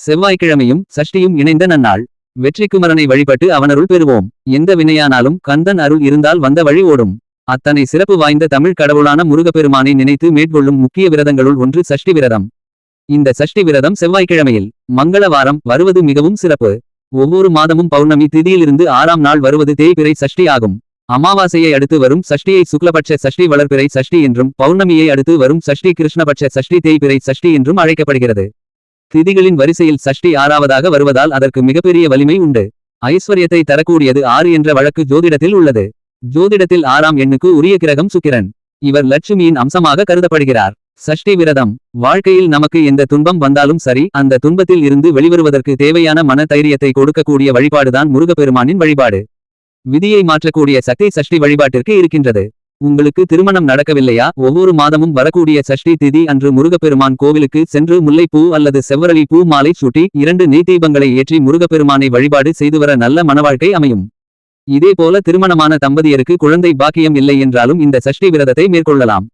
செவ்வாய்க்கிழமையும் சஷ்டியும் இணைந்த நன்னாள். வெற்றிக்குமரனை வழிபட்டு அவனருள் பெறுவோம். எந்த வினையானாலும் கந்தன் அருள் இருந்தால் வந்த வழி ஓடும். அத்தனை சிறப்பு வாய்ந்த தமிழ் கடவுளான முருகப்பெருமானை நினைத்து மேற்கொள்ளும் முக்கிய விரதங்களுள் ஒன்று சஷ்டி விரதம். இந்த சஷ்டி விரதம் செவ்வாய்க்கிழமையில் மங்கள வாரம் வருவது மிகவும் சிறப்பு. ஒவ்வொரு மாதமும் பௌர்ணமி திதியிலிருந்து 6ஆம் நாள் வருவது தேய்பிறை சஷ்டி ஆகும். அமாவாசையை அடுத்து வரும் சஷ்டியை சுக்லபட்ச சஷ்டி வளர்பிறை சஷ்டி என்றும், பௌர்ணமியை அடுத்து வரும் சஷ்டி கிருஷ்ணபட்ச சஷ்டி தேய்பிறை சஷ்டி என்றும் அழைக்கப்படுகிறது. திதிகளின் வரிசையில் சஷ்டி 6ஆவதாக வருவதால் அதற்கு மிகப்பெரிய வலிமை உண்டு. ஐஸ்வர்யத்தை தரக்கூடியது 6 என்ற வழக்கு ஜோதிடத்தில் உள்ளது. ஜோதிடத்தில் 6ஆம் எண்ணுக்கு உரிய கிரகம் சுக்கிரன். இவர் லட்சுமியின் அம்சமாக கருதப்படுகிறார். சஷ்டி விரதம் வாழ்க்கையில் நமக்கு எந்த துன்பம் வந்தாலும் சரி, அந்த துன்பத்தில் இருந்து வெளிவருவதற்கு தேவையான மன தைரியத்தை கொடுக்கக்கூடிய வழிபாடுதான் முருகப்பெருமானின் வழிபாடு. விதியை மாற்றக்கூடிய சக்தி சஷ்டி வழிபாட்டிற்கு இருக்கின்றது. உங்களுக்கு திருமணம் நடக்கவில்லையா? ஒவ்வொரு மாதமும் வரக்கூடிய சஷ்டி திதி அன்று முருகப்பெருமான் கோவிலுக்கு சென்று முல்லைப்பூ அல்லது செவ்வரளி பூ மாலை சூட்டி 2 நெய் தீபங்களை ஏற்றி முருகப்பெருமானை வழிபாடு செய்துவர நல்ல மனவாழ்க்கை அமையும். இதேபோல திருமணமான தம்பதியருக்கு குழந்தை பாக்கியம் இல்லை என்றாலும் இந்த சஷ்டி விரதத்தை மேற்கொள்ளலாம்.